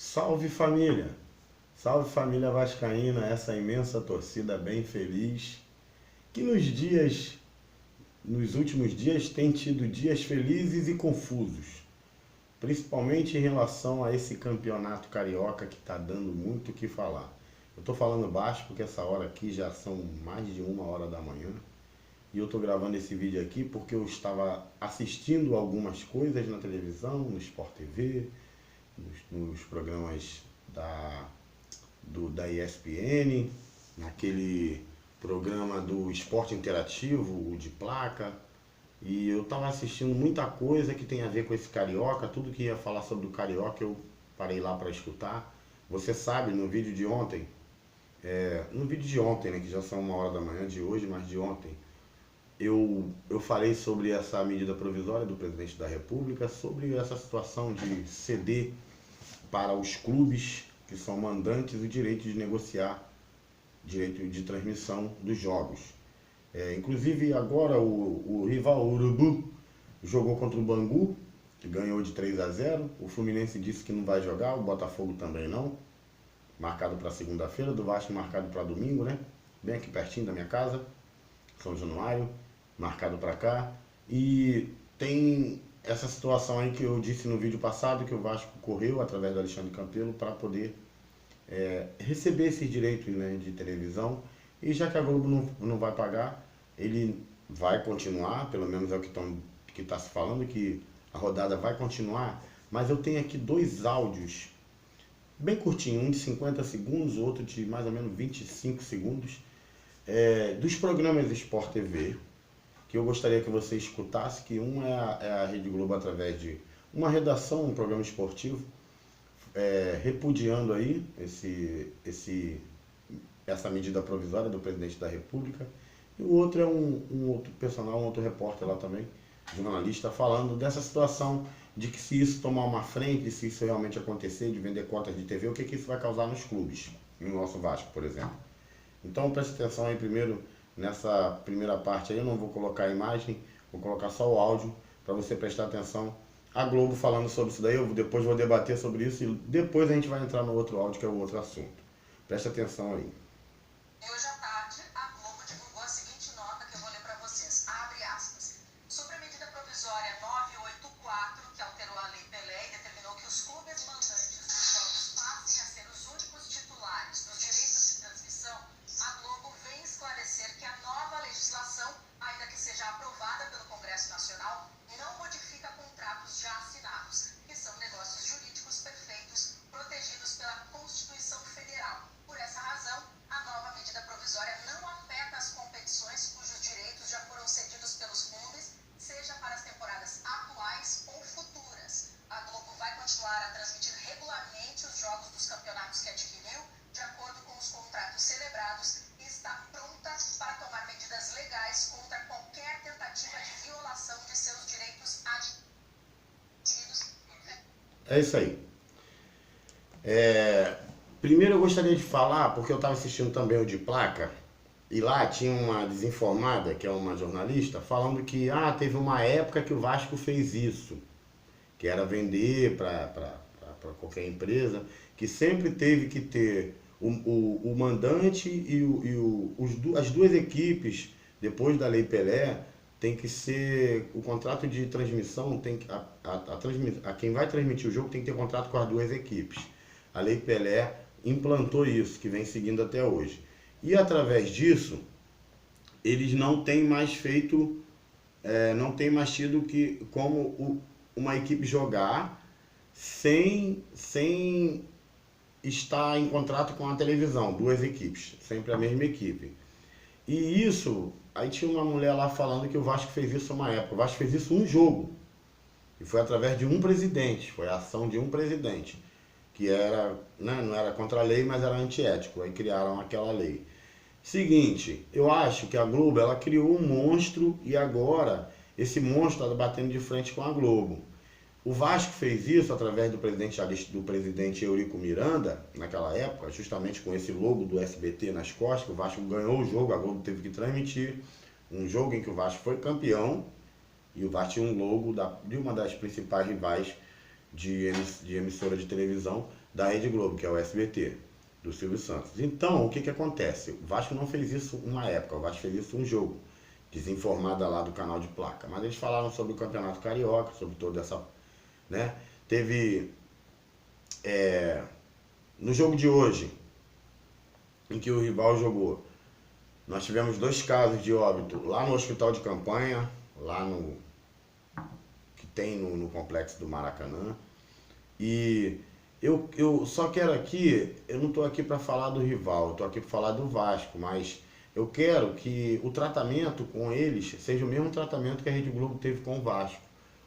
Salve família! Salve família vascaína, essa imensa torcida bem feliz, que nos últimos dias tem tido dias felizes e confusos, principalmente em relação a esse campeonato carioca que está dando muito o que falar. Eu estou falando baixo porque essa hora aqui já são mais de 1 hora da manhã e eu estou gravando esse vídeo aqui porque eu estava assistindo algumas coisas na televisão, no Sport TV, nos programas da ESPN, naquele programa do Esporte Interativo, o de placa, e eu estava assistindo muita coisa que tem a ver com esse carioca, tudo que ia falar sobre o carioca eu parei lá para escutar. Você sabe, no vídeo de ontem, né, que já são 1 hora da manhã de hoje, mas de ontem, eu falei sobre essa medida provisória do presidente da República, sobre essa situação de ceder para os clubes que são mandantes o direito de negociar, direito de transmissão dos jogos. Inclusive agora o rival Urubu jogou contra o Bangu, que ganhou de 3-0. O Fluminense disse que não vai jogar, o Botafogo também não. Marcado para segunda-feira, do Vasco marcado para domingo, né? Bem aqui pertinho da minha casa, São Januário, marcado para cá. E tem essa situação aí que eu disse no vídeo passado, que o Vasco correu através do Alexandre Campelo para poder receber esses direitos, né, de televisão. E já que a Globo não vai pagar, ele vai continuar, pelo menos é o que está se falando, que a rodada vai continuar. Mas eu tenho aqui 2 áudios bem curtinho, um de 50 segundos, outro de mais ou menos 25 segundos, dos programas Sport TV, que eu gostaria que você escutasse, que um é a Rede Globo através de uma redação, um programa esportivo, repudiando aí essa medida provisória do presidente da República, e o outro é um outro personal, um outro repórter lá também, jornalista, falando dessa situação de que se isso tomar uma frente, se isso realmente acontecer, de vender cotas de TV, o que isso vai causar nos clubes, no nosso Vasco, por exemplo. Então preste atenção aí primeiro, nessa primeira parte aí, eu não vou colocar a imagem, vou colocar só o áudio, para você prestar atenção. A Globo falando sobre isso daí, eu depois vou debater sobre isso, e depois a gente vai entrar no outro áudio, que é o outro assunto. Preste atenção aí. Hoje à tarde, a Globo divulgou a seguinte nota que eu vou ler para vocês. Abre aspas. Sobre a medida provisória 984, que alterou a Lei Pelé e determinou que os clubes mandantes dos jogos passem a ser os únicos titulares dos direitos de transmissão, a Globo vem esclarecer que a nova legislação, ainda que seja aprovada pelo Congresso Nacional, não modifica contratos já assinados, que são negócios jurídicos perfeitos, protegidos pela Constituição Federal. Por essa razão, a nova medida provisória não afeta as competições cujos direitos já foram cedidos pelos clubes, seja para as temporadas atuais ou futuras. A Globo vai continuar a transmitir regularmente os jogos dos campeonatos que adquiriu, de acordo com os contratos celebrados, e está pronta para tomar medidas legais contra qualquer tentativa de violação de seus direitos adquiridos. É isso aí. Primeiro eu gostaria de falar, porque eu estava assistindo também o de placa, e lá tinha uma desinformada, que é uma jornalista, falando que teve uma época que o Vasco fez isso, que era vender para qualquer empresa, que sempre teve que ter o mandante e as duas equipes, depois da Lei Pelé, tem que ser, o contrato de transmissão, quem vai transmitir o jogo tem que ter contrato com as duas equipes. A Lei Pelé implantou isso, que vem seguindo até hoje. E através disso, eles não têm mais feito, não tem mais tido como uma equipe jogar sem estar em contrato com a televisão, duas equipes, sempre a mesma equipe. E isso, aí tinha uma mulher lá falando que o Vasco fez isso uma época. O Vasco fez isso um jogo. E foi através de um presidente, foi a ação de um presidente, que era, né, não era contra a lei, mas era antiético. Aí criaram aquela lei. Seguinte, eu acho que a Globo, ela criou um monstro e agora esse monstro está batendo de frente com a Globo. O Vasco fez isso através do presidente Eurico Miranda, naquela época, justamente com esse logo do SBT nas costas, que o Vasco ganhou o jogo, a Globo teve que transmitir um jogo em que o Vasco foi campeão, e o Vasco tinha um logo de uma das principais rivais de emissora de televisão, da Rede Globo, que é o SBT, do Silvio Santos. Então, o que que acontece? O Vasco não fez isso uma época, o Vasco fez isso um jogo, desinformada lá do canal de placa. Mas eles falaram sobre o Campeonato Carioca, sobre toda essa, né? Teve, no jogo de hoje, em que o rival jogou, nós tivemos 2 casos de óbito lá no hospital de campanha, lá no que tem no complexo do Maracanã. E eu só quero aqui, eu não estou aqui para falar do rival, eu estou aqui para falar do Vasco, mas eu quero que o tratamento com eles seja o mesmo tratamento que a Rede Globo teve com o Vasco.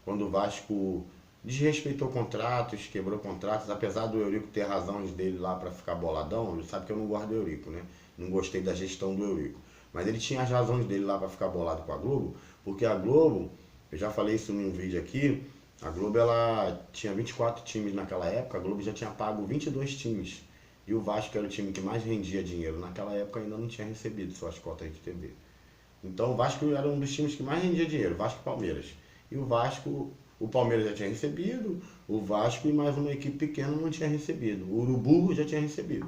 Quando o Vasco desrespeitou contratos, quebrou contratos, apesar do Eurico ter razões dele lá para ficar boladão, ele sabe que eu não gosto do Eurico, né? Não gostei da gestão do Eurico. Mas ele tinha as razões dele lá para ficar bolado com a Globo, porque a Globo, eu já falei isso num vídeo aqui, a Globo ela tinha 24 times naquela época, a Globo já tinha pago 22 times. E o Vasco era o time que mais rendia dinheiro. Naquela época ainda não tinha recebido suas cotas de TV. Então o Vasco era um dos times que mais rendia dinheiro, Vasco e Palmeiras. E o Vasco, o Palmeiras já tinha recebido, o Vasco e mais uma equipe pequena não tinha recebido. O Urubu já tinha recebido.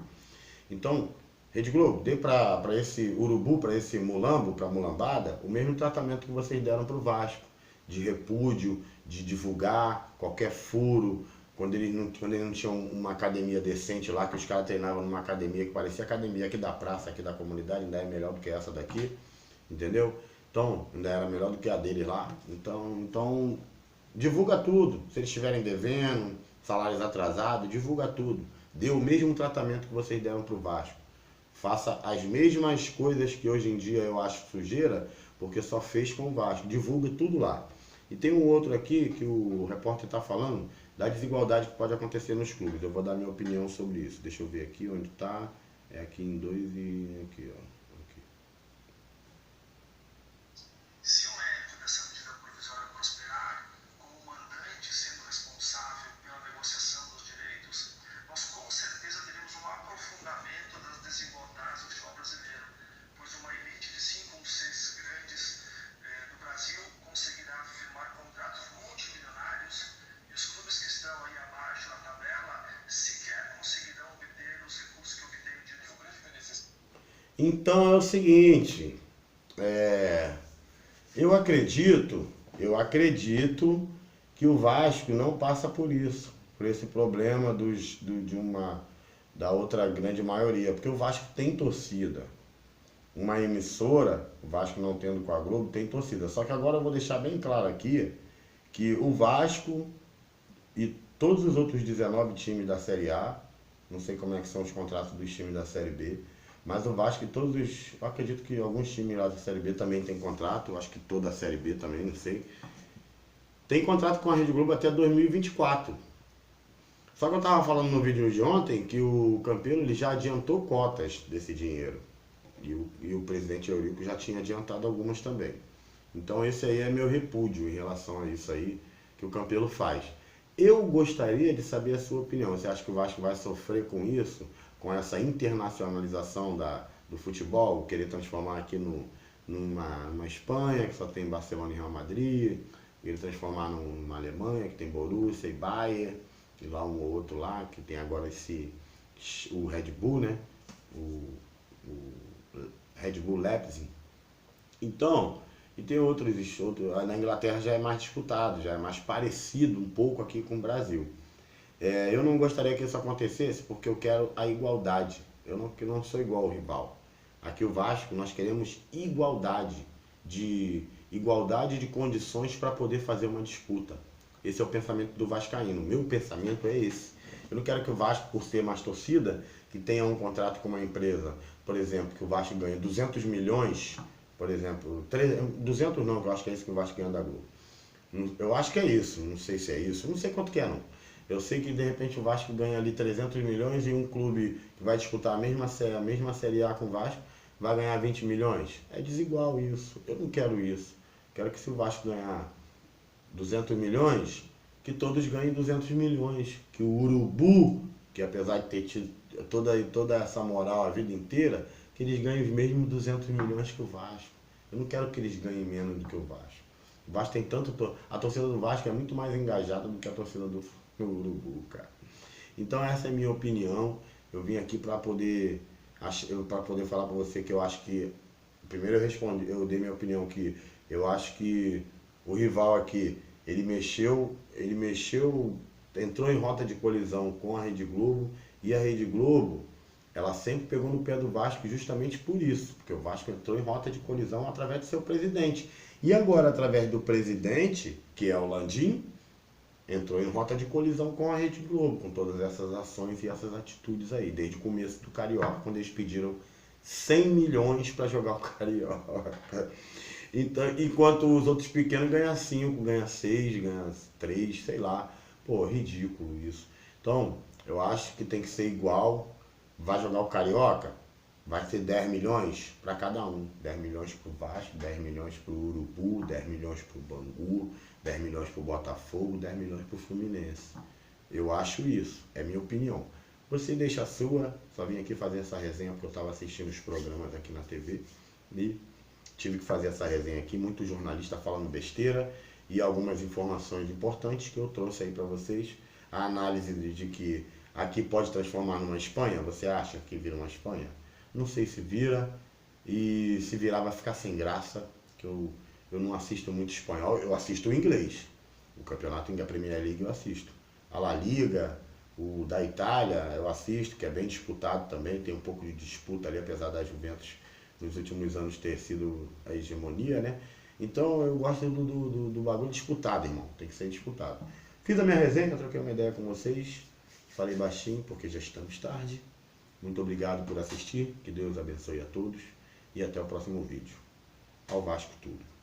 Então, Rede Globo, dê para esse Urubu, para esse Mulambo, para a Mulambada, o mesmo tratamento que vocês deram para o Vasco, de repúdio, de divulgar qualquer furo, quando ele não tinha uma academia decente lá, que os caras treinavam numa academia que parecia academia aqui da praça, aqui da comunidade, ainda é melhor do que essa daqui, entendeu? Então, ainda era melhor do que a deles lá. Então divulga tudo. Se eles estiverem devendo, salários atrasados, divulga tudo. Dê o mesmo tratamento que vocês deram para o Vasco. Faça as mesmas coisas que hoje em dia eu acho sujeira, porque só fez com o Vasco. Divulga tudo lá. E tem um outro aqui que o repórter está falando da desigualdade que pode acontecer nos clubes. Eu vou dar minha opinião sobre isso. Deixa eu ver aqui onde está. É aqui em 2 e aqui, ó. Aqui. Se o mérito dessa medida provisória prosperar, com o mandante sendo responsável pela negociação dos direitos, nós com certeza teremos um aprofundamento das desigualdades no futebol brasileiro, pois uma elite de 5 ou 6 grandes do Brasil conseguirá firmar contratos multimilionários e os clubes que estão aí abaixo na tabela sequer conseguirão obter os recursos que obtêm o direito. Então é o seguinte, eu acredito que o Vasco não passa por isso, por esse problema da outra grande maioria, porque o Vasco tem torcida. Uma emissora, o Vasco não tendo com a Globo, tem torcida. Só que agora eu vou deixar bem claro aqui que o Vasco e todos os outros 19 times da Série A, não sei como é que são os contratos dos times da Série B, mas o Vasco e todos os... Eu acredito que alguns times lá da Série B também tem contrato, eu acho que toda a Série B também, não sei. Tem contrato com a Rede Globo até 2024. Só que eu estava falando no vídeo de ontem que o Campelo ele já adiantou cotas desse dinheiro. E o presidente Eurico já tinha adiantado algumas também. Então esse aí é meu repúdio em relação a isso aí que o Campelo faz. Eu gostaria de saber a sua opinião. Você acha que o Vasco vai sofrer com isso? Com essa internacionalização do futebol? Querer transformar aqui numa Espanha, que só tem Barcelona e Real Madrid. Querer transformar numa Alemanha, que tem Borussia e Bayern. E lá um ou outro lá, que tem agora o Red Bull, né? O Red Bull Leipzig. Então, e tem outros, na Inglaterra já é mais disputado, já é mais parecido um pouco aqui com o Brasil. Eu não gostaria que isso acontecesse porque eu quero a igualdade. Eu não sou igual ao rival. Aqui o Vasco, nós queremos igualdade de condições para poder fazer uma disputa. Esse é o pensamento do vascaíno. O meu pensamento é esse. Eu não quero que o Vasco, por ser mais torcida, que tenha um contrato com uma empresa, por exemplo, que o Vasco ganha 200 milhões, por exemplo, 200 não, que eu acho que é isso que o Vasco ganha da Globo. Eu acho que é isso, não sei se é isso, não sei quanto que é não. Eu sei que de repente o Vasco ganha ali 300 milhões e um clube que vai disputar a mesma Série A com o Vasco vai ganhar 20 milhões. É desigual isso, eu não quero isso. Quero que se o Vasco ganhar 200 milhões, que todos ganhem 200 milhões. Que o Urubu, que apesar de ter tido toda essa moral a vida inteira, que eles ganhem os mesmos 200 milhões que o Vasco. Eu não quero que eles ganhem menos do que o Vasco. O Vasco tem tanto... A torcida do Vasco é muito mais engajada do que a torcida do Urubu, cara. Então essa é a minha opinião. Eu vim aqui para poder falar para você que eu acho que, primeiro eu dei minha opinião que eu acho que o rival aqui, ele mexeu, entrou em rota de colisão com a Rede Globo, e a Rede Globo, ela sempre pegou no pé do Vasco justamente por isso, porque o Vasco entrou em rota de colisão através do seu presidente. E agora, através do presidente, que é o Landim, entrou em rota de colisão com a Rede Globo, com todas essas ações e essas atitudes aí, desde o começo do Carioca, quando eles pediram 100 milhões para jogar o Carioca. Então, enquanto os outros pequenos ganham 5, ganham 6, ganham 3, sei lá. Pô, ridículo isso. Então, eu acho que tem que ser igual. Vai jogar o Carioca? Vai ser 10 milhões para cada um. 10 milhões pro Vasco, 10 milhões pro Urubu, 10 milhões pro Bangu, 10 milhões pro Botafogo, 10 milhões pro Fluminense. Eu acho isso, é minha opinião. Você deixa a sua, só vim aqui fazer essa resenha porque eu estava assistindo os programas aqui na TV e tive que fazer essa resenha aqui, muito jornalista falando besteira e algumas informações importantes que eu trouxe aí para vocês. A análise de que aqui pode transformar numa Espanha, você acha que vira uma Espanha? Não sei se vira, e se virar vai ficar sem graça, que eu não assisto muito espanhol, eu assisto o inglês. O campeonato da Premier League eu assisto. A La Liga, o da Itália eu assisto, que é bem disputado também, tem um pouco de disputa ali, apesar da Juventus nos últimos anos ter sido a hegemonia, né? Então eu gosto do bagulho disputado, irmão, tem que ser disputado. Fiz a minha resenha, troquei uma ideia com vocês, falei baixinho porque já estamos tarde. Muito obrigado por assistir, que Deus abençoe a todos e até o próximo vídeo. Ao Vasco tudo!